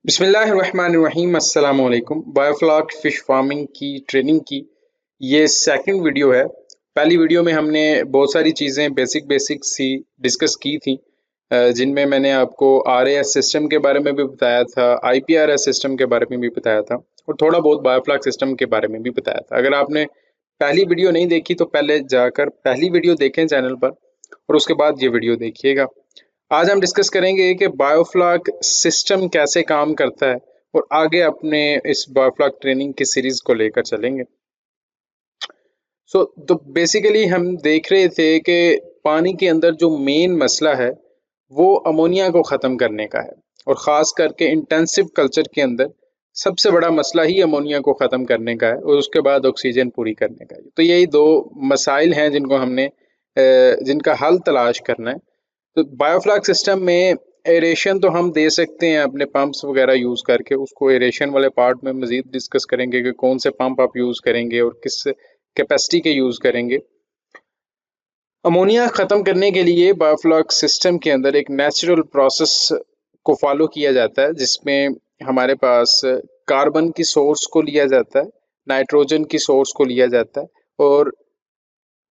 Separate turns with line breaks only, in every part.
बिस्मिल्लाहिर्रहमानिर्रहीम अस्सलाम वालेकुम। बायोफ्लॉक फ़िश फार्मिंग की ट्रेनिंग की ये सेकंड वीडियो है। पहली वीडियो में हमने बहुत सारी चीज़ें बेसिक सी डिस्कस की थी, जिनमें मैंने आपको आरएएस सिस्टम के बारे में भी बताया था, आईपीआरएस सिस्टम के बारे में भी बताया था और थोड़ा बहुत बायोफ्लॉक सिस्टम के बारे में भी बताया था। अगर आपने पहली वीडियो नहीं देखी तो पहले जाकर पहली वीडियो देखें चैनल पर और उसके बाद ये वीडियो देखिएगा। आज हम डिस्कस करेंगे कि बायोफ्लॉक सिस्टम कैसे काम करता है और आगे अपने इस बायोफ्लॉक ट्रेनिंग की सीरीज को लेकर चलेंगे। तो बेसिकली हम देख रहे थे कि पानी के अंदर जो मेन मसला है वो अमोनिया को ख़त्म करने का है और ख़ास करके इंटेंसिव कल्चर के अंदर सबसे बड़ा मसला ही अमोनिया को ख़त्म करने का है और उसके बाद ऑक्सीजन पूरी करने का है। तो यही दो मसाइल हैं जिनको हमने जिनका हल तलाश करना है। तो बायोफ्लॉक सिस्टम में एरेशन तो हम दे सकते हैं अपने पंप्स वगैरह यूज़ करके। उसको एरेशन वाले पार्ट में मज़ीद डिस्कस करेंगे कि कौन से पंप आप यूज़ करेंगे और किस कैपेसिटी के यूज़ करेंगे। अमोनिया ख़त्म करने के लिए बायोफ्लॉक सिस्टम के अंदर एक नेचुरल प्रोसेस को फॉलो किया जाता है, जिसमें हमारे पास कार्बन की सोर्स को लिया जाता है, नाइट्रोजन की सोर्स को लिया जाता है और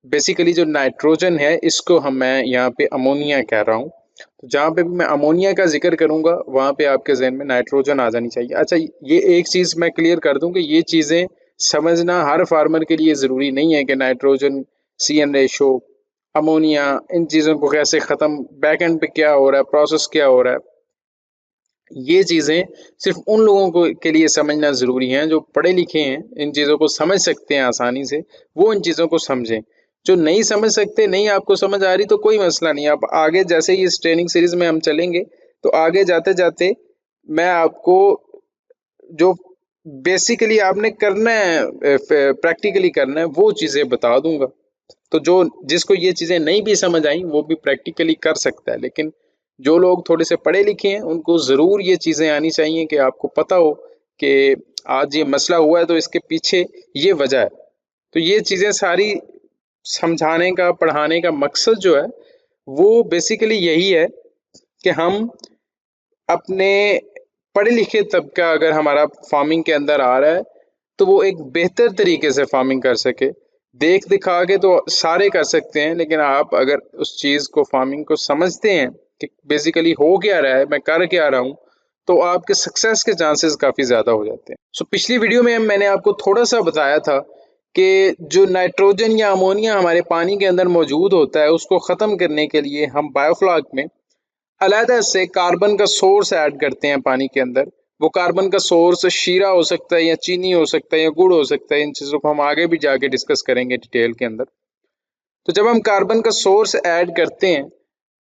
बेसिकली जो नाइट्रोजन है इसको मैं यहाँ पे अमोनिया कह रहा हूँ। तो जहाँ पे भी मैं अमोनिया का जिक्र करूँगा वहाँ पे आपके जहन में नाइट्रोजन आ जानी चाहिए। अच्छा, ये एक चीज़ मैं क्लियर कर दूँ कि ये चीज़ें समझना हर फार्मर के लिए ज़रूरी नहीं है कि नाइट्रोजन, CN रेशो, अमोनिया, इन चीज़ों को कैसे ख़त्म, बैक एंड पे क्या हो रहा है, प्रोसेस क्या हो रहा है। ये चीज़ें सिर्फ उन लोगों को के लिए समझना ज़रूरी हैं जो पढ़े लिखे हैं, इन चीज़ों को समझ सकते हैं आसानी से, वो इन चीज़ों को समझें। जो नहीं समझ सकते, नहीं आपको समझ आ रही तो कोई मसला नहीं, आप आगे जैसे ही इस ट्रेनिंग सीरीज़ में हम चलेंगे तो आगे जाते-जाते मैं आपको जो बेसिकली आपने करना है, प्रैक्टिकली करना है, वो चीज़ें बता दूँगा। तो जो जिसको ये चीज़ें नहीं भी समझ आई वो भी प्रैक्टिकली कर सकता है, लेकिन जो लोग थोड़े से पढ़े लिखे हैं उनको ज़रूर ये चीज़ें आनी चाहिए कि आपको पता हो कि आज ये मसला हुआ है तो इसके पीछे ये वजह है। तो ये चीज़ें सारी समझाने का, पढ़ाने का मकसद जो है वो बेसिकली यही है कि हम अपने पढ़े लिखे तबका अगर हमारा फार्मिंग के अंदर आ रहा है तो वो एक बेहतर तरीके से फार्मिंग कर सके। देख दिखा के तो सारे कर सकते हैं, लेकिन आप अगर उस चीज़ को, फार्मिंग को समझते हैं कि बेसिकली हो क्या रहा है, मैं कर क्या रहा हूँ, तो आपके सक्सेस के चांसेस काफ़ी ज़्यादा हो जाते हैं। पिछली वीडियो में मैंने आपको थोड़ा सा बताया था कि जो नाइट्रोजन या अमोनिया हमारे पानी के अंदर मौजूद होता है उसको ख़त्म करने के लिए हम बायोफ्लॉक में अलहदा से कार्बन का सोर्स ऐड करते हैं पानी के अंदर। वो कार्बन का सोर्स शीरा हो सकता है या चीनी हो सकता है या गुड़ हो सकता है। इन चीज़ों को हम आगे भी जाके डिस्कस करेंगे डिटेल के अंदर। तो जब हम कार्बन का सोर्स ऐड करते हैं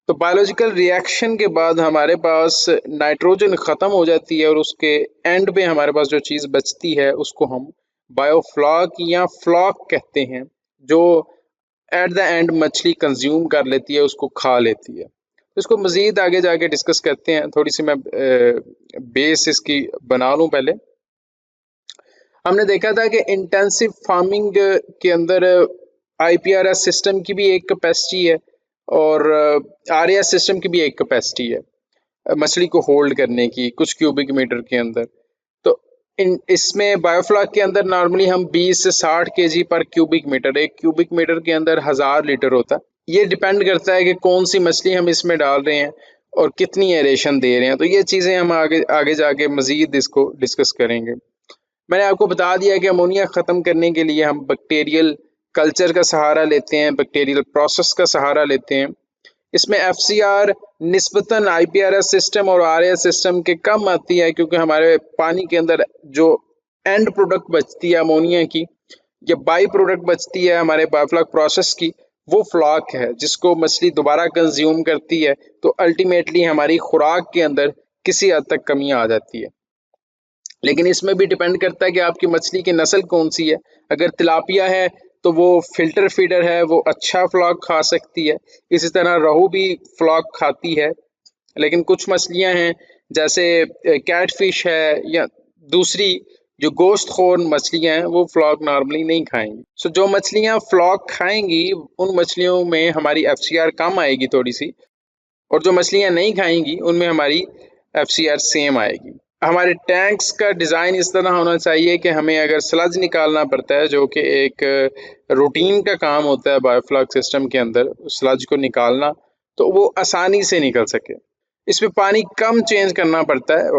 तो बायोलॉजिकल रिएक्शन के बाद हमारे पास नाइट्रोजन ख़त्म हो जाती है और उसके एंड पे हमारे पास जो चीज़ बचती है उसको हम बायोफ्लॉक या फ्लॉक कहते हैं, जो एट द एंड मछली कंज्यूम कर लेती है, उसको खा लेती है। इसको मज़ीद आगे जाके डिस्कस करते हैं। थोड़ी सी मैं बेस इसकी बना लूँ पहले। हमने देखा था कि इंटेंसिव फार्मिंग के अंदर आईपीआरएस सिस्टम की भी एक कैपेसिटी है और आरएएस सिस्टम की भी एक कैपेसिटी है मछली को होल्ड करने की, कुछ क्यूबिक मीटर के अंदर। तो इसमें बायोफ्लॉक के अंदर नॉर्मली हम 20 से 60 केजी पर क्यूबिक मीटर, एक क्यूबिक मीटर के अंदर 1000 लीटर होता है। ये डिपेंड करता है कि कौन सी मछली हम इसमें डाल रहे हैं और कितनी एरेशन दे रहे हैं। तो ये चीज़ें हम आगे आगे जाके मज़ीद इसको डिस्कस करेंगे। मैंने आपको बता दिया कि अमोनिया ख़त्म करने के लिए हम बैक्टीरियल कल्चर का सहारा लेते हैं, बैक्टीरियल प्रोसेस का सहारा लेते हैं। इसमें FCR निस्बतन आईपीआरएस सिस्टम और आरएएस सिस्टम के कम आती है, क्योंकि हमारे पानी के अंदर जो एंड प्रोडक्ट बचती है अमोनिया की या बाई प्रोडक्ट बचती है हमारे बायोफ्लॉक प्रोसेस की, वो फ्लॉक है जिसको मछली दोबारा कंज्यूम करती है। तो अल्टीमेटली हमारी खुराक के अंदर किसी हद तक कमी आ जाती है। लेकिन इसमें भी डिपेंड करता है कि आपकी मछली की नस्ल कौन सी है। अगर तिलापिया है तो वो फिल्टर फीडर है, वो अच्छा फ्लॉक खा सकती है। इसी तरह रोहू भी फ्लॉक खाती है। लेकिन कुछ मछलियां हैं जैसे कैटफिश है या दूसरी जो गोश्तखोर मछलियां हैं, वो फ्लॉक नॉर्मली नहीं खाएंगी। जो मछलियां फ्लॉक खाएंगी उन मछलियों में हमारी FCR कम आएगी थोड़ी सी, और जो मछलियां नहीं खाएंगी उनमें हमारी FCR सेम आएगी। हमारे टैंक्स का डिज़ाइन इस तरह होना चाहिए कि हमें अगर स्लज निकालना पड़ता है, जो कि एक रूटीन का काम होता है बायोफ्लॉक सिस्टम के अंदर, स्लज को निकालना, तो वो आसानी से निकल सके। इसमें पानी कम चेंज करना पड़ता है,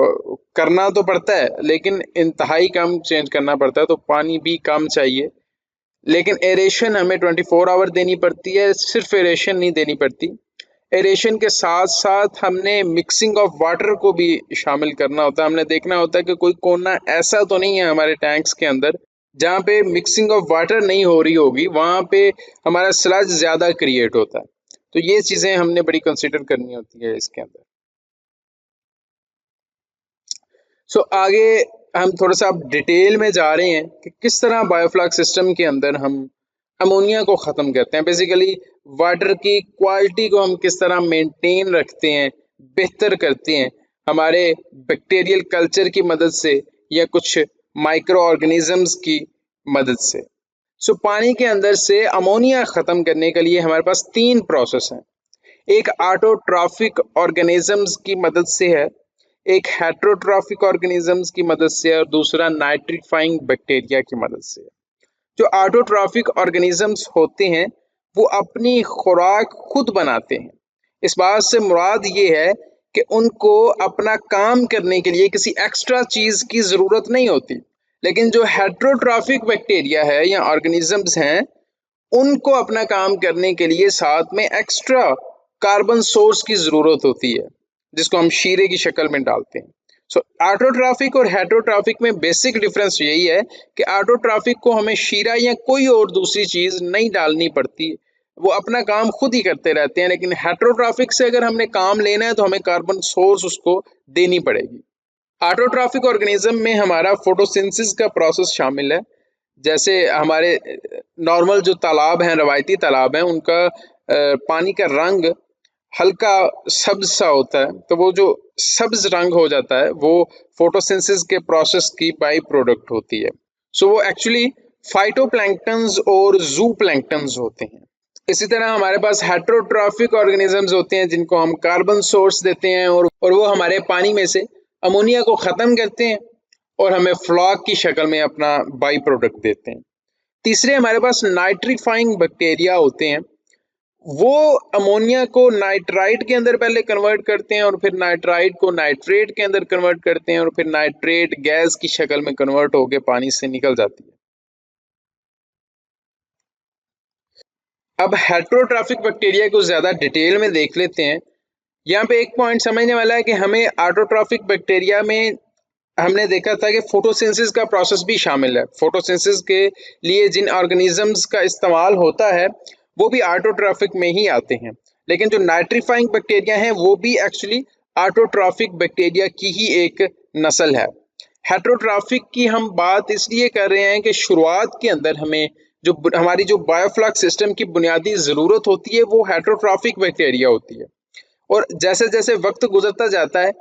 करना तो पड़ता है लेकिन इंतहाई कम चेंज करना पड़ता है, तो पानी भी कम चाहिए। लेकिन एरेशन हमें 24 आवर देनी पड़ती है, सिर्फ एरेशन नहीं देनी पड़ती। एरेशन के साथ साथ हमने मिक्सिंग ऑफ वाटर को भी शामिल करना होता है। हमने देखना होता है कि कोई कोना ऐसा तो नहीं है हमारे टैंक्स के अंदर जहाँ पे मिक्सिंग ऑफ वाटर नहीं हो रही होगी, वहाँ पे हमारा स्लज ज़्यादा क्रिएट होता है। तो ये चीज़ें हमने बड़ी कंसिडर करनी होती है इसके अंदर। सो आगे हम थोड़ा सा अब डिटेल में जा रहे हैं कि किस तरह बायोफ्लॉक सिस्टम के अंदर हम अमोनिया को ख़त्म करते हैं। बेसिकली वाटर की क्वालिटी को हम किस तरह मेंटेन रखते हैं, बेहतर करते हैं हमारे बैक्टीरियल कल्चर की मदद से या कुछ माइक्रो ऑर्गेनिजम्स की मदद से। सो पानी के अंदर से अमोनिया ख़त्म करने के लिए हमारे पास 3 प्रोसेस हैं। एक ऑटोट्रॉफिक ऑर्गेनिजम्स की मदद से है, एक हेटेरोट्रॉफिक ऑर्गेनिजम्स की मदद से है और दूसरा नाइट्रीफाइंग बैक्टीरिया की मदद से है। जो ऑटोट्रॉफिक ऑर्गेनिजम्स होते हैं वो अपनी खुराक खुद बनाते हैं। इस बात से मुराद ये है कि उनको अपना काम करने के लिए किसी एक्स्ट्रा चीज़ की ज़रूरत नहीं होती। लेकिन जो हेटेरोट्रॉफिक बैक्टीरिया है या ऑर्गेनिजम्स हैं, उनको अपना काम करने के लिए साथ में एक्स्ट्रा कार्बन सोर्स की ज़रूरत होती है, जिसको हम शीरे की शक्ल में डालते हैं। सो ऑटोट्रॉफिक और हेटेरोट्रॉफिक में बेसिक डिफरेंस यही है कि ऑटोट्रॉफिक को हमें शीरा या कोई और दूसरी चीज़ नहीं डालनी पड़ती, वो अपना काम खुद ही करते रहते हैं। लेकिन हेटेरोट्रॉफिक से अगर हमने काम लेना है तो हमें कार्बन सोर्स उसको देनी पड़ेगी। ऑटोट्रॉफिक ऑर्गेनिज्म में हमारा फोटोसिंथेसिस का प्रोसेस शामिल है। जैसे हमारे नॉर्मल जो तालाब हैं, रवायती तालाब हैं, उनका पानी का रंग हल्का सब्ज सा होता है, तो वो जो सब्ज रंग हो जाता है वो फोटोसिंथेसिस के प्रोसेस की बाई प्रोडक्ट होती है। सो वो एक्चुअली फाइटोप्लैंक्टन्स और जू प्लैंक्टन्स होते हैं। इसी तरह हमारे पास हेटेरोट्रॉफिक ऑर्गेनिजम्स होते हैं जिनको हम कार्बन सोर्स देते हैं और वो हमारे पानी में से अमोनिया को ख़त्म करते हैं और हमें फ्लॉक की शक्ल में अपना बाई प्रोडक्ट देते हैं। तीसरे हमारे पास नाइट्रीफाइंग बैक्टीरिया होते हैं। वो अमोनिया को नाइट्राइट के अंदर पहले कन्वर्ट करते हैं और फिर नाइट्राइट को नाइट्रेट के अंदर कन्वर्ट करते हैं और फिर नाइट्रेट गैस की शक्ल में कन्वर्ट होकर पानी से निकल जाती है। अब हेटेरोट्रॉफिक बैक्टीरिया को ज़्यादा डिटेल में देख लेते हैं। यहाँ पे एक पॉइंट समझने वाला है कि हमें ऑटोट्रॉफिक बैक्टीरिया में हमने देखा था कि फोटोसिंथेसिस का प्रोसेस भी शामिल है। फोटोसिंथेसिस के लिए जिन ऑर्गेनिजम्स का इस्तेमाल होता है वो भी ऑटोट्रॉफिक में ही आते हैं। लेकिन जो नाइट्रीफाइंग बैक्टीरिया हैं वो भी एक्चुअली ऑटोट्रॉफिक बैक्टीरिया की ही एक नस्ल है। हेटेरोट्रॉफिक की हम बात इसलिए कर रहे हैं कि शुरुआत के अंदर हमें जो हमारी जो बायोफ्लॉक सिस्टम की बुनियादी ज़रूरत होती है वो हेटेरोट्रॉफिक बैक्टीरिया होती है। और जैसे जैसे वक्त गुजरता जाता है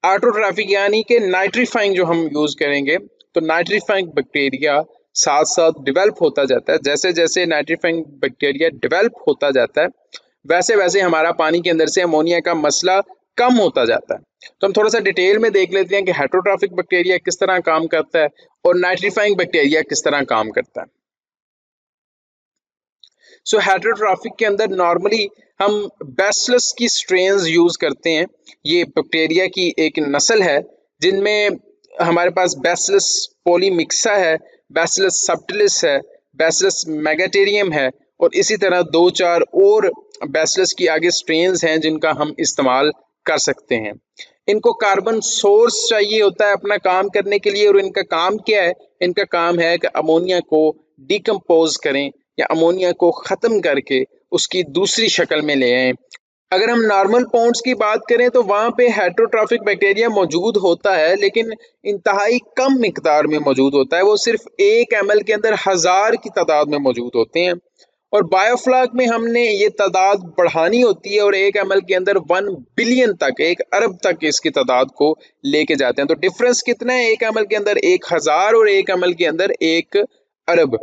ऑटोट्रॉफिक यानी कि नाइट्रीफाइंग जो हम यूज़ करेंगे, तो नाइट्रीफाइंग बैक्टीरिया साथ साथ डेवलप होता जाता है। जैसे जैसे नाइट्रीफाइंग बैक्टीरिया डेवलप होता जाता है वैसे वैसे हमारा पानी के अंदर से अमोनिया का मसला कम होता जाता है। तो हम थोड़ा सा डिटेल में देख लेते हैं कि हेटेरोट्रॉफिक बैक्टीरिया किस तरह काम करता है और नाइट्रीफाइंग बैक्टीरिया किस तरह काम करता है। सो हेटेरोट्रॉफिक के अंदर नॉर्मली हम बैसिलस की स्ट्रेन्स यूज़ करते हैं। ये बैक्टीरिया की एक नस्ल है जिनमें हमारे पास बैसिलस पोलीमिक्सा है, बैसिलस सबटिलिस है, बैसिलस मेगाटेरियम है और इसी तरह 2-4 और बैसिलस की आगे स्ट्रेन्स हैं जिनका हम इस्तेमाल कर सकते हैं। इनको कार्बन सोर्स चाहिए होता है अपना काम करने के लिए और इनका काम क्या है? इनका काम है कि अमोनिया को डिकम्पोज करें या अमोनिया को ख़त्म करके उसकी दूसरी शक्ल में ले आएँ। अगर हम नॉर्मल पॉन्ड्स की बात करें तो वहाँ पे हेटेरोट्रॉफिक बैक्टीरिया मौजूद होता है लेकिन इंतहाई कम मिकदार में मौजूद होता है। वो सिर्फ 1 ml के अंदर 1000 की तादाद में मौजूद होते हैं और बायोफ्लॉक में हमने ये तादाद बढ़ानी होती है और 1 ml के अंदर 1 बिलियन तक, 1 अरब तक इसकी तादाद को लेके जाते हैं। तो डिफरेंस कितना है? 1 ml के अंदर 1000 और 1 ml के अंदर 1 अरब।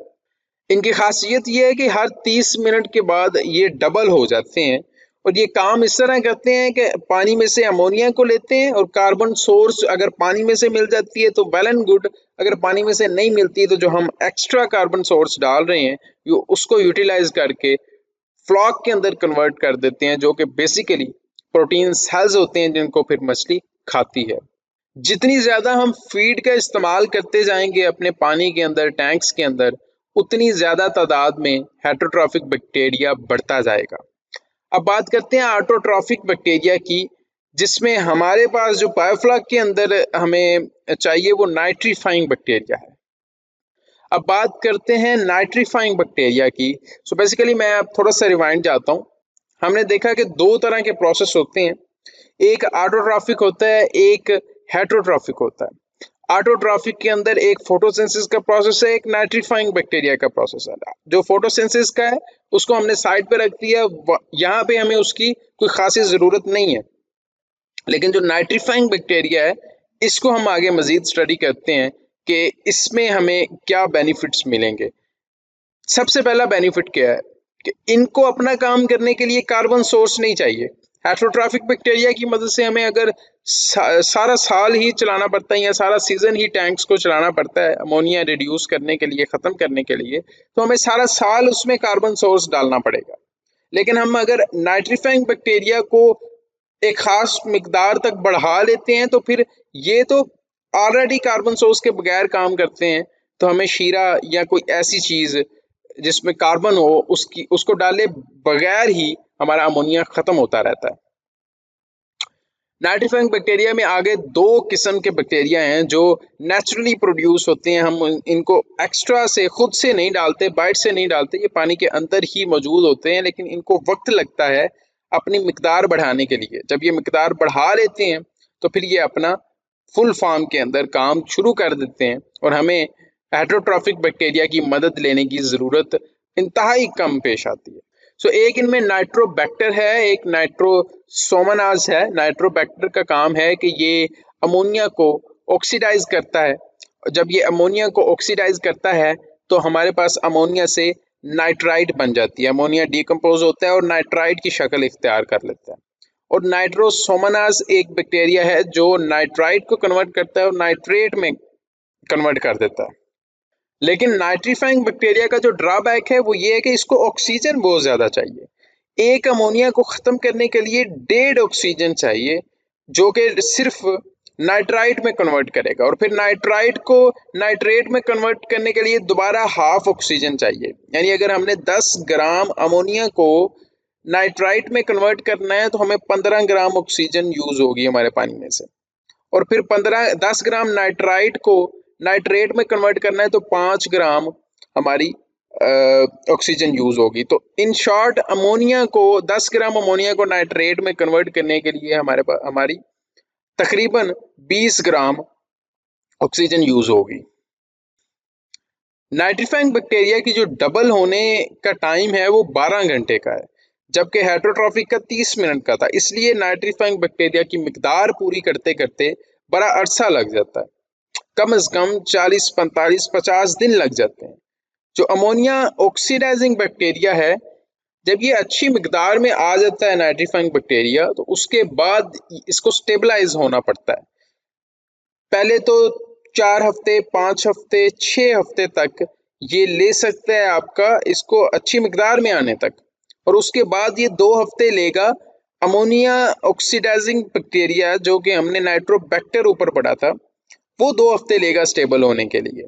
इनकी खासियत ये है कि हर 30 मिनट के बाद ये डबल हो जाते हैं और ये काम इस तरह करते हैं कि पानी में से अमोनिया को लेते हैं और कार्बन सोर्स अगर पानी में से मिल जाती है तो वेल एंड गुड, अगर पानी में से नहीं मिलती तो जो हम एक्स्ट्रा कार्बन सोर्स डाल रहे हैं उसको यूटिलाइज करके फ्लॉक के अंदर कन्वर्ट कर देते हैं, जो कि बेसिकली प्रोटीन सेल्स होते हैं जिनको फिर मछली खाती है। जितनी ज्यादा हम फीड का इस्तेमाल करते जाएंगे अपने पानी के अंदर, टैंक्स के अंदर, उतनी ज्यादा तादाद में हेटरोट्रॉफिक बैक्टीरिया बढ़ता जाएगा। अब बात करते हैं ऑटोट्रॉफिक बैक्टीरिया की, जिसमें हमारे पास जो बायोफ्लॉक के अंदर हमें चाहिए वो नाइट्रीफाइंग बैक्टीरिया है। अब बात करते हैं नाइट्रीफाइंग बैक्टीरिया की। सो बेसिकली मैं अब थोड़ा सा रिवाइंड जाता हूँ। हमने देखा कि दो तरह के प्रोसेस होते हैं, एक ऑटोट्रॉफिक होता है, एक हेटरोट्रॉफिक होता है। ऑटोट्रॉफिक के अंदर एक फोटोसिंथेसिस का प्रोसेस है, एक नाइट्रीफाइंग बैक्टीरिया का प्रोसेस है। जो फोटोसिंथेसिस का है उसको हमने साइड पे रख दिया, यहाँ पे हमें उसकी कोई खासी जरूरत नहीं है। लेकिन जो नाइट्रीफाइंग बैक्टीरिया है इसको हम आगे मजीद स्टडी करते हैं कि इसमें हमें क्या बेनिफिट्स मिलेंगे। सबसे पहला बेनिफिट क्या है कि इनको अपना काम करने के लिए कार्बन सोर्स नहीं चाहिए। हेटरोट्रॉफिक बैक्टीरिया की मदद से हमें अगर सारा साल ही चलाना पड़ता है या सारा सीजन ही टैंक्स को चलाना पड़ता है अमोनिया रिड्यूस करने के लिए, ख़त्म करने के लिए, तो हमें सारा साल उसमें कार्बन सोर्स डालना पड़ेगा। लेकिन हम अगर नाइट्रीफाइंग बैक्टीरिया को एक खास मिकदार तक बढ़ा लेते हैं तो फिर ये तो ऑलरेडी कार्बन सोर्स के बगैर काम करते हैं, तो हमें शीरा या कोई ऐसी चीज़ जिसमें कार्बन हो उसको डाले बगैर ही हमारा अमोनिया खत्म होता रहता है। नाइट्रीफाइंग बैक्टीरिया में आगे दो किस्म के बैक्टीरिया हैं जो नेचुरली प्रोड्यूस होते हैं। हम इनको एक्स्ट्रा से खुद से नहीं डालते, बाइट से नहीं डालते, ये पानी के अंदर ही मौजूद होते हैं, लेकिन इनको वक्त लगता है अपनी मिकदार बढ़ाने के लिए। जब ये मिकदार बढ़ा लेते हैं तो फिर ये अपना फुल फॉर्म के अंदर काम शुरू कर देते हैं और हमें हेटरोट्रॉफिक बैक्टीरिया की मदद लेने की ज़रूरत इंतहाई कम पेश आती है। सो एक इनमें नाइट्रोबैक्टर है, एक नाइट्रोसोमनाज है। नाइट्रोबैक्टर का काम है कि ये अमोनिया को ऑक्सीडाइज करता है। जब ये अमोनिया को ऑक्सीडाइज करता है तो हमारे पास अमोनिया से नाइट्राइट बन जाती है। अमोनिया डिकम्पोज होता है और नाइट्राइट की शक्ल इख्तियार कर लेता है। और नाइट्रोसोमनाज एक बैक्टीरिया है जो नाइट्राइट को कन्वर्ट करता है और नाइट्रेट में कन्वर्ट कर देता है। लेकिन नाइट्रीफाइंग बैक्टीरिया का जो ड्रॉबैक है वो ये है कि इसको ऑक्सीजन बहुत ज़्यादा चाहिए। एक अमोनिया को ख़त्म करने के लिए 1.5 ऑक्सीजन चाहिए, जो कि सिर्फ नाइट्राइट में कन्वर्ट करेगा, और फिर नाइट्राइट को नाइट्रेट में कन्वर्ट करने के लिए दोबारा हाफ ऑक्सीजन चाहिए। यानी अगर हमने 10 ग्राम अमोनिया को नाइट्राइट में कन्वर्ट करना है तो हमें 15 ग्राम ऑक्सीजन यूज़ होगी हमारे पानी में से, और फिर 10 ग्राम नाइट्राइट को नाइट्रेट में कन्वर्ट करना है तो 5 ग्राम हमारी ऑक्सीजन यूज होगी। तो इन शॉर्ट अमोनिया को 10 ग्राम अमोनिया को नाइट्रेट में कन्वर्ट करने के लिए हमारी तकरीबन 20 ग्राम ऑक्सीजन यूज होगी। नाइट्रीफाइंग बैक्टीरिया की जो डबल होने का टाइम है वो 12 घंटे का है, जबकि हेटरोट्रॉफिक का 30 मिनट का था। इसलिए नाइट्रीफाइंग बैक्टीरिया की मिकदार पूरी करते करते बड़ा अरसा लग जाता है, कम से कम 40, 45, 50 दिन लग जाते हैं। जो अमोनिया ऑक्सीडाइजिंग बैक्टीरिया है, जब ये अच्छी मिकदार में आ जाता है नाइट्रीफाइंग बैक्टीरिया, तो उसके बाद इसको स्टेबलाइज होना पड़ता है। पहले तो 4 हफ्ते, 5 हफ्ते, 6 हफ्ते तक ये ले सकता है आपका इसको अच्छी मिकदार में आने तक, और उसके बाद ये 2 हफ्ते लेगा अमोनिया ऑक्सीडाइजिंग बैक्टीरिया जो कि हमने नाइट्रोबैक्टर ऊपर पढ़ा था, वो 2 हफ्ते लेगा स्टेबल होने के लिए,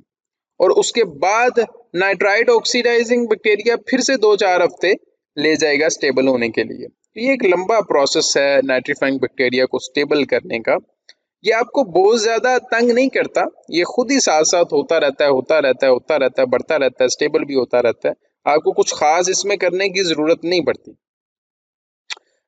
और उसके बाद नाइट्राइट ऑक्सीडाइजिंग बैक्टीरिया फिर से 2-4 हफ्ते ले जाएगा स्टेबल होने के लिए। तो ये एक लंबा प्रोसेस है नाइट्रीफाइंग बैक्टीरिया को स्टेबल करने का। ये आपको बहुत ज़्यादा तंग नहीं करता, ये खुद ही साथ साथ होता रहता है, बढ़ता रहता है, स्टेबल भी होता रहता है। आपको कुछ खास इसमें करने की ज़रूरत नहीं पड़ती।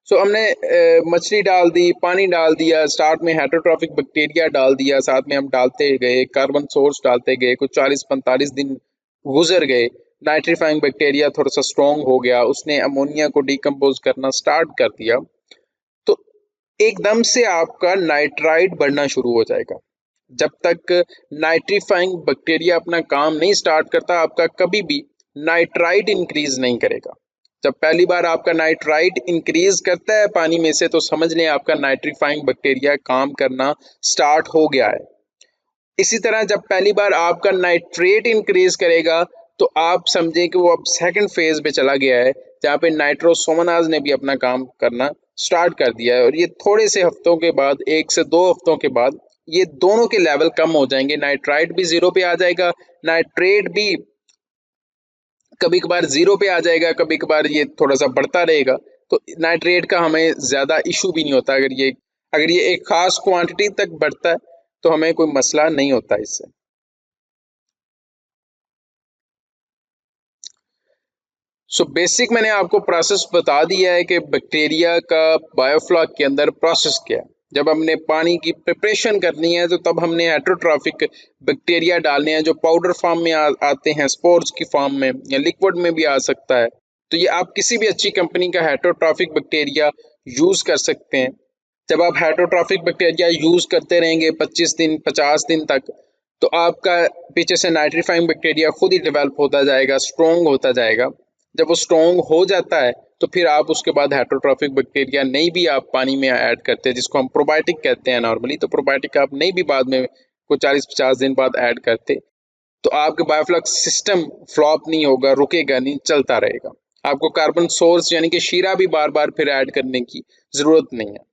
सो हमने मछली डाल दी, पानी डाल दिया, स्टार्ट में हेटरोट्रॉफिक बैक्टीरिया डाल दिया, साथ में हम डालते गए, कार्बन सोर्स डालते गए, कुछ 40-45 दिन गुजर गए, नाइट्रीफाइंग बैक्टीरिया थोड़ा सा स्ट्रॉन्ग हो गया, उसने अमोनिया को डिकम्पोज करना स्टार्ट कर दिया, तो एकदम से आपका नाइट्राइट बढ़ना शुरू हो जाएगा। जब तक नाइट्रीफाइंग बैक्टीरिया अपना काम नहीं स्टार्ट करता, आपका कभी भी नाइट्राइट इंक्रीज नहीं करेगा। जब पहली बार आपका नाइट्राइट इंक्रीज करता है पानी में से, तो समझ लें आपका नाइट्रीफाइंग बैक्टीरिया काम करना स्टार्ट हो गया है। इसी तरह जब पहली बार आपका नाइट्रेट इंक्रीज करेगा, तो आप समझें कि वो अब सेकंड फेज पे चला गया है, जहाँ पे नाइट्रोसोमोनाज ने भी अपना काम करना स्टार्ट कर दिया है। और ये थोड़े से हफ्तों के बाद, 1 से 2 हफ्तों के बाद, ये दोनों के लेवल कम हो जाएंगे। नाइट्राइट भी 0 पे आ जाएगा, नाइट्रेट भी कभी कभार 0 पे आ जाएगा, कभी कभार ये थोड़ा सा बढ़ता रहेगा। तो नाइट्रेट का हमें ज़्यादा इशू भी नहीं होता। अगर ये एक खास क्वांटिटी तक बढ़ता है तो हमें कोई मसला नहीं होता इससे। सो बेसिक मैंने आपको प्रोसेस बता दिया है कि बैक्टीरिया का बायोफ्लॉक के अंदर प्रोसेस क्या है। जब हमने पानी की प्रिपरेशन करनी है, तो तब हमने हेटेरोट्रॉफिक बैक्टीरिया डालने हैं, जो पाउडर फॉर्म में आते हैं, स्पोर्स की फॉर्म में, या लिक्विड में भी आ सकता है। तो ये आप किसी भी अच्छी कंपनी का हेटेरोट्रॉफिक बैक्टीरिया यूज़ कर सकते हैं। जब आप हेटेरोट्रॉफिक बैक्टीरिया यूज़ करते रहेंगे 25 दिन 50 दिन तक, तो आपका पीछे से नाइट्रीफाइंग बैक्टीरिया खुद ही डेवलप होता जाएगा, स्ट्रॉन्ग होता जाएगा। जब वो स्ट्रॉन्ग हो जाता है, तो फिर आप उसके बाद हेटेरोट्रॉफिक बैक्टीरिया नहीं भी आप पानी में ऐड करते हैं, जिसको हम प्रोबायोटिक कहते हैं नॉर्मली। तो प्रोबायोटिक आप नहीं भी बाद में कोई 40-50 दिन बाद ऐड करते, तो आपके बायोफ्लक्स सिस्टम फ्लॉप नहीं होगा, रुकेगा नहीं, चलता रहेगा। आपको कार्बन सोर्स यानी कि शीरा भी बार बार फिर ऐड करने की जरूरत नहीं है।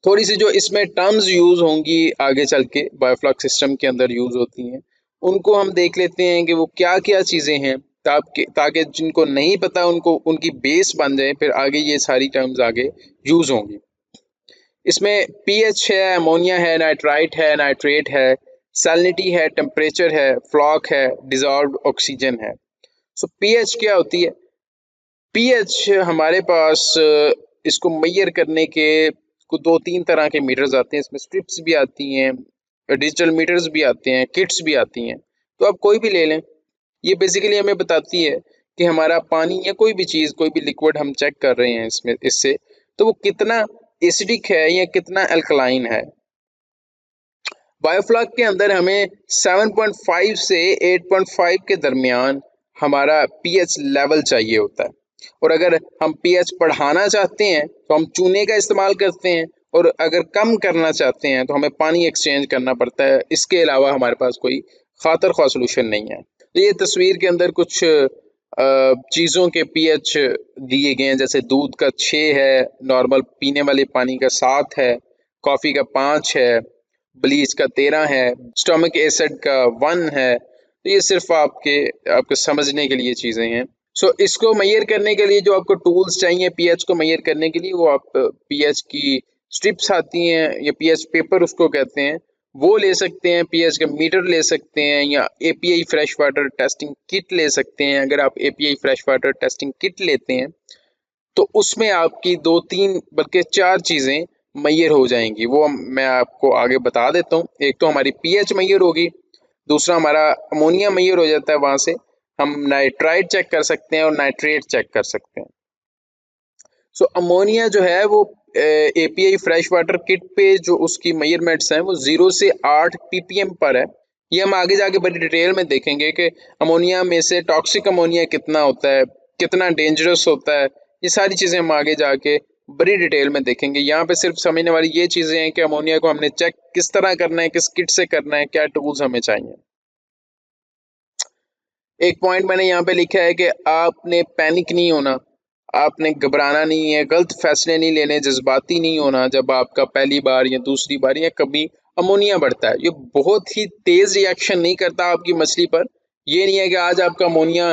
थोड़ी सी जो इसमें टर्म्स यूज होंगी आगे चल के बायोफ्लक्स सिस्टम के अंदर यूज होती हैं, उनको हम देख लेते हैं कि वो क्या क्या चीजें हैं, ताकि जिनको नहीं पता उनको उनकी बेस बन जाए, फिर आगे ये सारी टर्म्स आगे यूज होंगी। इसमें पीएच है, अमोनिया है, नाइट्राइट है, नाइट्रेट है, सैलिनिटी है, टेम्परेचर है, फ्लॉक है, डिजॉल्व्ड ऑक्सीजन है। सो पीएच क्या होती है? पीएच हमारे पास इसको मेजर करने के को 2-3 तरह के मीटर्स आते हैं। इसमें स्ट्रिप्स भी आती हैं, डिजिटल मीटर्स भी आते हैं, किट्स भी आती हैं। तो आप कोई भी ले लें, ये बेसिकली हमें बताती है कि हमारा पानी या कोई भी चीज़, कोई भी लिक्विड हम चेक कर रहे हैं इसमें इससे, तो वो कितना एसिडिक है या कितना अल्कलाइन है। बायोफ्लॉक के अंदर हमें 7.5 से 8.5 के दरमियान हमारा पीएच लेवल चाहिए होता है। और अगर हम पीएच बढ़ाना चाहते हैं तो हम चूने का इस्तेमाल करते हैं, और अगर कम करना चाहते हैं तो हमें पानी एक्सचेंज करना पड़ता है। इसके अलावा हमारे पास कोई खातर ख्वाह सोल्यूशन नहीं है। तो ये तस्वीर के अंदर कुछ चीज़ों के पीएच दिए गए हैं, जैसे दूध का 6 है, नॉर्मल पीने वाले पानी का 7 है, कॉफ़ी का 5 है, ब्लीच का 13 है, स्टमक एसिड का 1 है। तो ये सिर्फ आपके समझने के लिए चीज़ें हैं। सो इसको मेजर करने के लिए जो आपको टूल्स चाहिए पीएच को मेजर करने के लिए, वो आप पीएच की स्ट्रिप्स आती हैं, या पीएच पेपर उसको कहते हैं, वो ले सकते हैं। पीएच का मीटर ले सकते हैं, या API fresh water testing kit ले सकते हैं। अगर आप API fresh water testing kit लेते हैं, तो उसमें आपकी 2-3 बल्कि 4 चीज़ें मेजर हो जाएंगी। वो मैं आपको आगे बता देता हूँ। एक तो हमारी पीएच मेजर होगी, दूसरा हमारा अमोनिया मेजर हो जाता है, वहाँ से हम नाइट्राइट चेक कर सकते हैं और नाइट्रेट चेक कर सकते हैं। सो अमोनिया जो है वो एपीआई फ्रेश वाटर किट पे जो उसकी मेजरमेंट्स हैं वो 0 से 8 ppm पर है। ये हम आगे जाके बड़ी डिटेल में देखेंगे कि अमोनिया में से टॉक्सिक अमोनिया कितना होता है, कितना डेंजरस होता है। ये सारी चीज़ें हम आगे जाके बड़ी डिटेल में देखेंगे। यहाँ पे सिर्फ समझने वाली ये चीज़ें हैं कि अमोनिया को हमने चेक किस तरह करना है, किस किट से करना है, क्या टूल्स हमें चाहिए। एक पॉइंट मैंने यहाँ पे लिखा है कि आपने पैनिक नहीं होना, आपने घबराना नहीं है, गलत फैसले नहीं लेने, जज्बाती नहीं होना। जब आपका पहली बार या दूसरी बार या कभी अमोनिया बढ़ता है, ये बहुत ही तेज रिएक्शन नहीं करता आपकी मछली पर। ये नहीं है कि आज आपका अमोनिया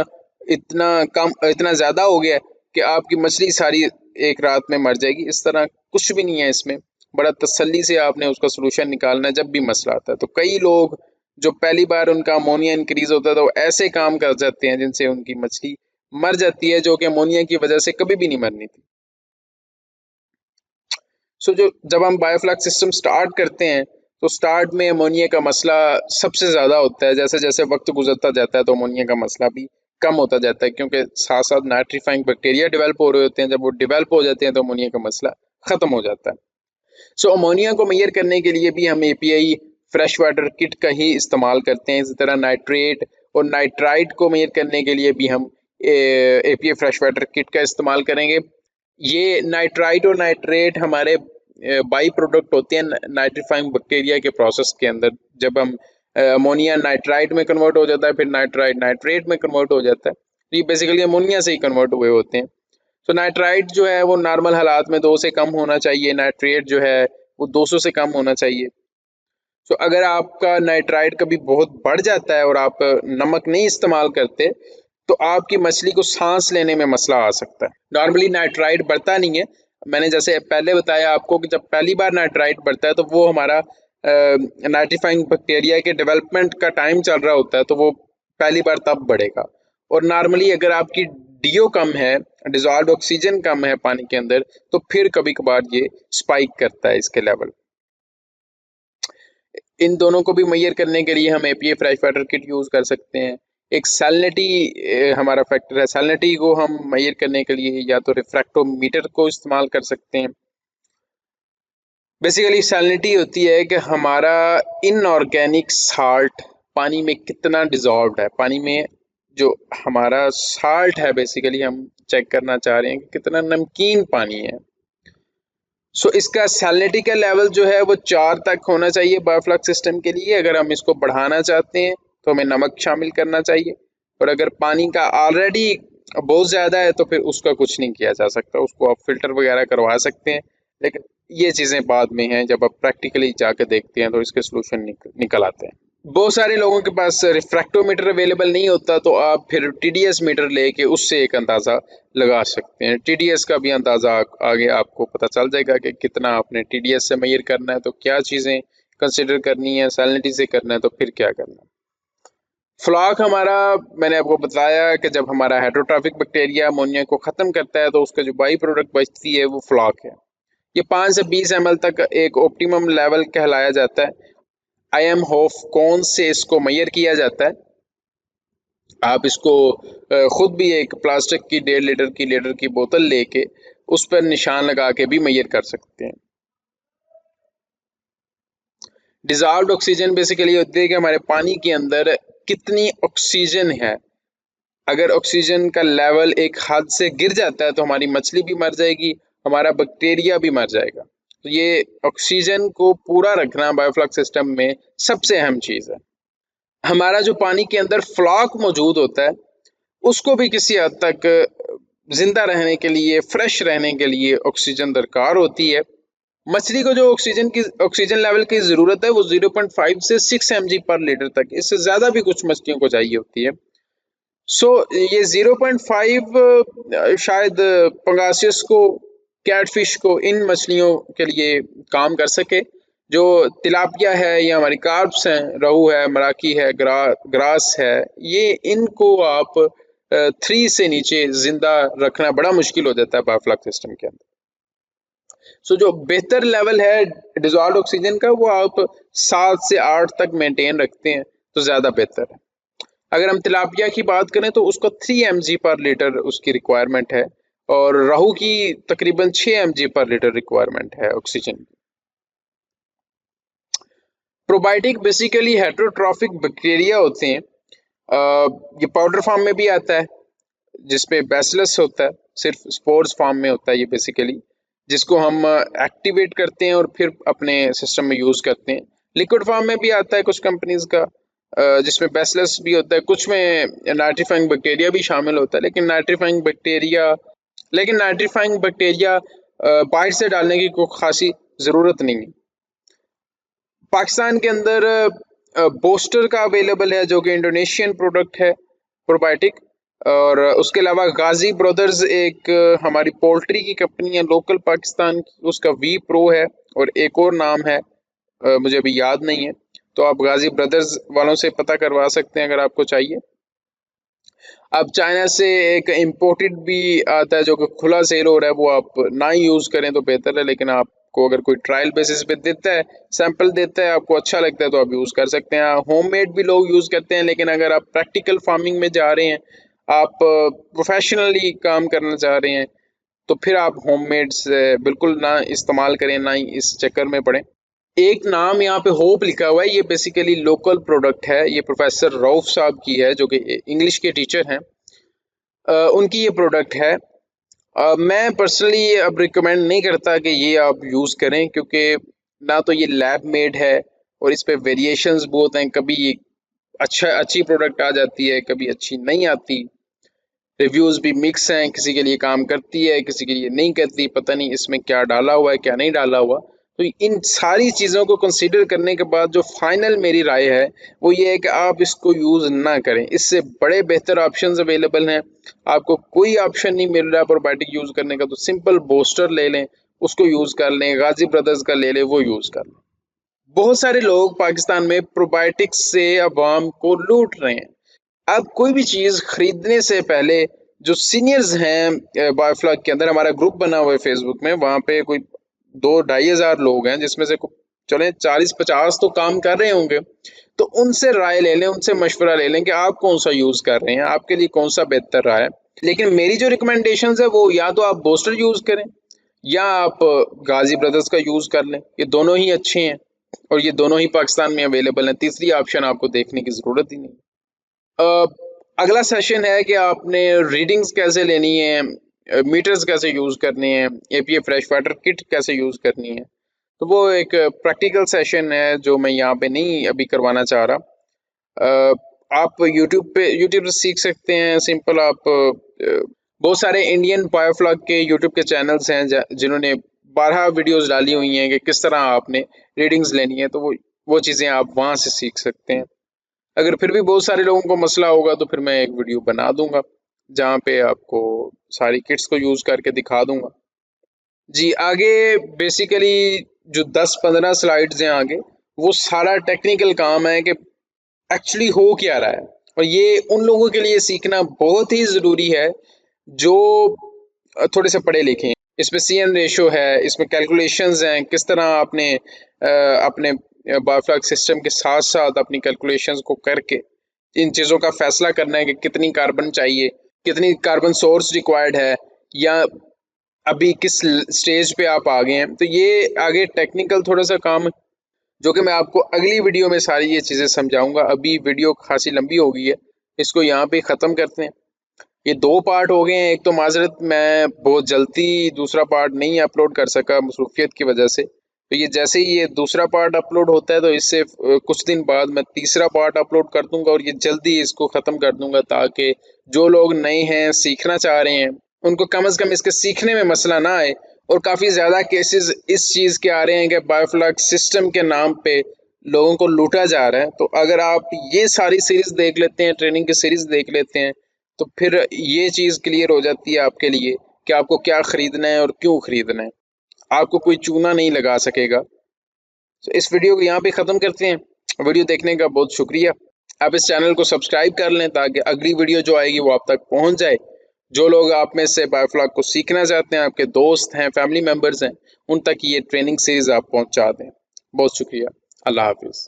इतना ज़्यादा हो गया कि आपकी मछली सारी एक रात में मर जाएगी। इस तरह कुछ भी नहीं है इसमें। बड़ा तसल्ली से आपने उसका सोल्यूशन निकालना है जब भी मसला आता है। तो कई लोग जो पहली बार उनका अमोनिया इंक्रीज होता है, तो वो ऐसे काम कर जाते हैं जिनसे उनकी मछली मर जाती है, जो कि अमोनिया की वजह से कभी भी नहीं मरनी थी। सो जब हम बायोफ्लक्स सिस्टम स्टार्ट करते हैं, तो स्टार्ट में अमोनिया का मसला सबसे ज़्यादा होता है। जैसे जैसे वक्त गुजरता जाता है, तो अमोनिया का मसला भी कम होता जाता है, क्योंकि साथ साथ नाइट्रीफाइंग बैक्टीरिया डेवलप हो रहे होते हैं। जब वो डेवलप हो जाते हैं, तो अमोनिया का मसला ख़त्म हो जाता है। सो अमोनिया को मेजर करने के लिए भी हम एपीआई फ्रेश वाटर किट का ही इस्तेमाल करते हैं। इसी तरह नाइट्रेट और नाइट्राइट को मेजर करने के लिए भी हम एपीए फ्रेश वाटर किट का इस्तेमाल करेंगे। ये नाइट्राइट और नाइट्रेट हमारे बाई प्रोडक्ट होते हैं नाइट्रीफाइंग बैक्टीरिया के प्रोसेस के अंदर। जब हम अमोनिया नाइट्राइट में कन्वर्ट हो जाता है, फिर नाइट्राइट नाइट्रेट में कन्वर्ट हो जाता है, तो ये बेसिकली अमोनिया से ही कन्वर्ट हुए होते हैं। तो नाइट्राइट जो है वो नॉर्मल हालात में 2 से कम होना चाहिए, नाइट्रेट जो है वो 200 से कम होना चाहिए। तो अगर आपका नाइट्राइट कभी बहुत बढ़ जाता है और आप नमक नहीं इस्तेमाल करते, तो आपकी मछली को सांस लेने में मसला आ सकता है। नॉर्मली नाइट्राइट बढ़ता नहीं है। मैंने जैसे पहले बताया आपको कि जब पहली बार नाइट्राइट बढ़ता है तो वो हमारा नाइट्रीफाइंग बैक्टीरिया के डेवलपमेंट का टाइम चल रहा होता है, तो वो पहली बार तब बढ़ेगा। और नॉर्मली अगर आपकी डीओ कम है, डिजॉल्व ऑक्सीजन कम है पानी के अंदर, तो फिर कभी कभार ये स्पाइक करता है इसके लेवल। इन दोनों को भी मेजर करने के लिए हम APA fresh water kit use कर सकते हैं। एक सैलिनिटी हमारा फैक्टर है, सैलिनिटी को हम मेजर करने के लिए या तो रिफ्रैक्टोमीटर को इस्तेमाल कर सकते हैं। बेसिकली सैलिनिटी होती है कि हमारा इनऑर्गेनिक साल्ट पानी में कितना डिजॉल्व्ड है, पानी में जो हमारा साल्ट है बेसिकली हम चेक करना चाह रहे हैं कि कितना नमकीन पानी है। सो इसका सैलिनिटी का लेवल जो है वो 4 तक होना चाहिए बायोफ्लक्स सिस्टम के लिए। अगर हम इसको बढ़ाना चाहते हैं तो हमें नमक शामिल करना चाहिए, और अगर पानी का ऑलरेडी बहुत ज़्यादा है तो फिर उसका कुछ नहीं किया जा सकता, उसको आप फिल्टर वगैरह करवा सकते हैं। लेकिन ये चीज़ें बाद में हैं, जब आप प्रैक्टिकली जाकर देखते हैं तो इसके सोल्यूशन निकल आते हैं। बहुत सारे लोगों के पास रिफ्रैक्टोमीटर अवेलेबल नहीं होता, तो आप फिर टीडीएस मीटर लेके उससे एक अंदाज़ा लगा सकते हैं। टीडीएस का भी अंदाज़ा आगे आपको पता चल जाएगा कि कितना आपने टीडीएस से मेजर करना है, तो क्या चीज़ें कंसिडर करनी है, सैलिनिटी से करना है तो फिर क्या करना है। फ्लॉक हमारा, मैंने आपको बताया कि जब हमारा हेटेरोट्रॉफिक बैक्टीरिया अमोनिया को ख़त्म करता है तो उसका जो बाई प्रोडक्ट बचती है वो फ्लॉक है। ये 5 से 20 ml तक एक ऑप्टिमम लेवल कहलाया जाता है। IM होफ कौन से इसको मेजर किया जाता है। आप इसको खुद भी एक प्लास्टिक की 1.5 लीटर की बोतल लेके उस पर निशान लगा के भी मेजर कर सकते हैं। डिजॉल्व्ड ऑक्सीजन बेसिकली होती है कि हमारे पानी के अंदर कितनी ऑक्सीजन है। अगर ऑक्सीजन का लेवल एक हद से गिर जाता है तो हमारी मछली भी मर जाएगी, हमारा बैक्टीरिया भी मर जाएगा। तो ये ऑक्सीजन को पूरा रखना बायोफ्लक्स सिस्टम में सबसे अहम चीज़ है। हमारा जो पानी के अंदर फ्लॉक मौजूद होता है उसको भी किसी हद तक जिंदा रहने के लिए, फ्रेश रहने के लिए ऑक्सीजन दरकार होती है। मछली को जो ऑक्सीजन लेवल की ज़रूरत है वो 0.5 से 6 mg पर लीटर तक, इससे ज़्यादा भी कुछ मछलियों को चाहिए होती है। ये 0.5 शायद पंगासियस को, कैटफिश को, इन मछलियों के लिए काम कर सके। जो तिलापिया है या हमारी कार्प्स हैं, रहू है, मराकी है, ग्रास है, ये इनको आप 3 से नीचे जिंदा रखना बड़ा मुश्किल हो जाता है बायोफ्लक्स सिस्टम के अंदर। जो बेहतर लेवल है डिजॉल्व्ड ऑक्सीजन का वो आप 7 से 8 तक मेंटेन रखते हैं तो ज़्यादा बेहतर है। अगर हम तिलापिया की बात करें तो उसका 3 mg पर लीटर उसकी रिक्वायरमेंट है, और रहू की तकरीबन 6 mg पर लीटर रिक्वायरमेंट है ऑक्सीजन की। प्रोबायोटिक बेसिकली हेटेरोट्रॉफिक बैक्टीरिया होते हैं। ये पाउडर फॉर्म में भी आता है जिसपे बैसिलस होता है, सिर्फ स्पोर्स फॉर्म में होता है ये बेसिकली, जिसको हम एक्टिवेट करते हैं और फिर अपने सिस्टम में यूज़ करते हैं। लिक्विड फॉर्म में भी आता है कुछ कंपनीज का, जिसमें बैसिलस भी होता है, कुछ में नाइट्रीफाइंग बैक्टीरिया भी शामिल होता है। लेकिन नाइट्रीफाइंग बैक्टीरिया बाहर से डालने की कोई खासी ज़रूरत नहीं है। पाकिस्तान के अंदर बोस्टर का अवेलेबल है जो कि इंडोनेशियन प्रोडक्ट है प्रोबायोटिक, और उसके अलावा गाजी ब्रदर्स एक हमारी पोल्ट्री की कंपनी है लोकल पाकिस्तान की, उसका वी प्रो है, और एक और नाम है मुझे अभी याद नहीं है, तो आप गाजी ब्रदर्स वालों से पता करवा सकते हैं अगर आपको चाहिए। अब चाइना से एक इम्पोर्टेड भी आता है जो कि खुला सेल हो रहा है, वो आप ना ही यूज़ करें तो बेहतर है। लेकिन आपको अगर कोई ट्रायल बेसिस पे देता है, सैंपल देता है, आपको अच्छा लगता है तो आप यूज़ कर सकते हैं। होममेड भी लोग यूज़ करते हैं, लेकिन अगर आप प्रैक्टिकल फार्मिंग में जा रहे हैं, आप प्रोफेशनली काम करना चाह रहे हैं, तो फिर आप होममेड से बिल्कुल ना इस्तेमाल करें, ना ही इस चक्कर में पड़ें। एक नाम यहाँ पे होप लिखा हुआ है, ये बेसिकली लोकल प्रोडक्ट है, ये प्रोफेसर रऊफ साहब की है जो कि इंग्लिश के टीचर हैं। उनकी ये प्रोडक्ट है। मैं पर्सनली अब रिकमेंड नहीं करता कि ये आप यूज़ करें, क्योंकि ना तो ये लैब मेड है और इस पे वेरिएशंस बहुत हैं। कभी ये अच्छी प्रोडक्ट आ जाती है, कभी अच्छी नहीं आती। रिव्यूज़ भी मिक्स हैं, किसी के लिए काम करती है, किसी के लिए नहीं करती। पता नहीं इसमें क्या डाला हुआ है, क्या नहीं डाला हुआ। तो इन सारी चीज़ों को कंसीडर करने के बाद जो फाइनल मेरी राय है वो ये है कि आप इसको यूज़ ना करें। इससे बड़े बेहतर ऑप्शंस अवेलेबल हैं। आपको कोई ऑप्शन नहीं मिल रहा प्रोबायोटिक यूज़ करने का, तो सिंपल बूस्टर ले लें, उसको यूज़ कर लें। गाजी ब्रदर्स का ले लें, वो यूज़ कर लें। बहुत सारे लोग पाकिस्तान में प्रोबायोटिक्स से अवाम को लूट रहे हैं। आप कोई भी चीज़ खरीदने से पहले जो सीनियर्स हैं बायोफ्लॉक के अंदर, हमारा ग्रुप बना हुआ है फेसबुक में, वहाँ पे कोई 2-2,500 लोग हैं, जिसमें से चले 40-50 तो काम कर रहे होंगे। तो उनसे राय ले लें, उनसे मशवरा ले लें कि आप कौन सा यूज़ कर रहे हैं, आपके लिए कौन सा बेहतर रहा है। लेकिन मेरी जो रिकमेंडेशंस है वो या तो आप बूस्टर यूज़ करें या आप गाजी ब्रदर्स का यूज़ कर लें। ये दोनों ही अच्छे हैं और ये दोनों ही पाकिस्तान में अवेलेबल हैं। तीसरी ऑप्शन आपको देखने की ज़रूरत ही नहीं। अ, अगला सेशन है कि आपने रीडिंग्स कैसे लेनी है, मीटर्स कैसे यूज़ करने हैं, एपीए फ्रेश वाटर किट कैसे यूज़ करनी है। तो वो एक प्रैक्टिकल सेशन है जो मैं यहाँ पे नहीं अभी करवाना चाह रहा। आप यूट्यूब से सीख सकते हैं। सिंपल आप बहुत सारे इंडियन बायोफ्लॉग के यूट्यूब के चैनल्स हैं जिन्होंने 12 वीडियोस डाली हुई हैं कि किस तरह आपने रीडिंग्स लेनी है। तो वो चीज़ें आप वहाँ से सीख सकते हैं। अगर फिर भी बहुत सारे लोगों को मसला होगा तो फिर मैं एक वीडियो बना दूंगा जहाँ पे आपको सारी किट्स को यूज़ करके दिखा दूंगा। जी, आगे बेसिकली जो 10-15 स्लाइड्स हैं आगे, वो सारा टेक्निकल काम है कि एक्चुअली हो क्या रहा है। और ये उन लोगों के लिए सीखना बहुत ही ज़रूरी है जो थोड़े से पढ़े लिखे हैं। इसमें CN रेशो है, इसमें कैलकुलेशंस हैं, किस तरह आपने अपने बायोफ्लॉक सिस्टम के साथ साथ अपनी कैलकुलेशंस को करके इन चीज़ों का फैसला करना है कि कितनी कार्बन चाहिए, कितनी कार्बन सोर्स रिक्वायर्ड है, या अभी किस स्टेज पे आप आ गए हैं। तो ये आगे टेक्निकल थोड़ा सा काम है जो कि मैं आपको अगली वीडियो में सारी ये चीज़ें समझाऊंगा। अभी वीडियो खासी लंबी हो गई है, इसको यहाँ पे ख़त्म करते हैं। ये 2 पार्ट हो गए हैं। एक तो माजरत, मैं बहुत जल्दी दूसरा पार्ट नहीं अपलोड कर सका मसरूफियत की वजह से। तो ये जैसे ही ये दूसरा पार्ट अपलोड होता है तो इससे कुछ दिन बाद मैं तीसरा पार्ट अपलोड कर दूंगा और ये जल्दी इसको ख़त्म कर दूंगा, ताकि जो लोग नए हैं, सीखना चाह रहे हैं, उनको कम से कम इसके सीखने में मसला ना आए। और काफ़ी ज़्यादा केसेस इस चीज़ के आ रहे हैं कि बायोफ्लॉक सिस्टम के नाम पे लोगों को लूटा जा रहा है। तो अगर आप ये सारी सीरीज़ देख लेते हैं, ट्रेनिंग की सीरीज़ देख लेते हैं, तो फिर ये चीज़ क्लियर हो जाती है आपके लिए कि आपको क्या ख़रीदना है और क्यों ख़रीदना है। आपको कोई चूना नहीं लगा सकेगा। तो इस वीडियो को यहाँ पे ख़त्म करते हैं। वीडियो देखने का बहुत शुक्रिया। आप इस चैनल को सब्सक्राइब कर लें ताकि अगली वीडियो जो आएगी वो आप तक पहुँच जाए। जो लोग आप में से बायोफ्लॉक को सीखना चाहते हैं, आपके दोस्त हैं, फैमिली मेम्बर्स हैं, उन तक ये ट्रेनिंग सीरीज़ आप पहुँचा दें। बहुत शुक्रिया। अल्लाह हाफिज़।